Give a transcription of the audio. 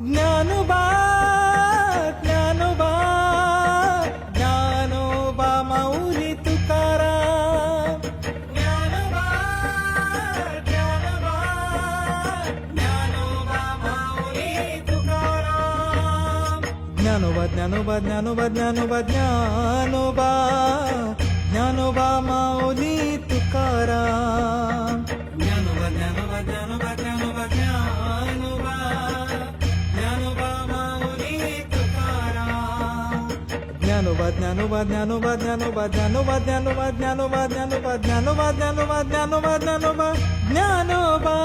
Dnyanoba Dnyanoba Dnyanoba Mauli Tukaram. Dnyanoba Dnyanoba Dnyanoba Mauli Tukaram. Dnyanoba Dnyanoba Dnyanoba Dnyanoba Dnyanoba Dnyanoba Mauli Tukaram. Dnyanoba Dnyanoba Dnyanoba Dnyanoba Dnyanoba Dnyanoba Mauli Tukaram. Dnyanoba Dnyanoba Dnyanoba Dnyanoba Dnyanoba Dnyanoba Dnyanoba Dnyanoba Dnyanoba Dnyanoba Dnyanoba Dnyanoba Dnyanoba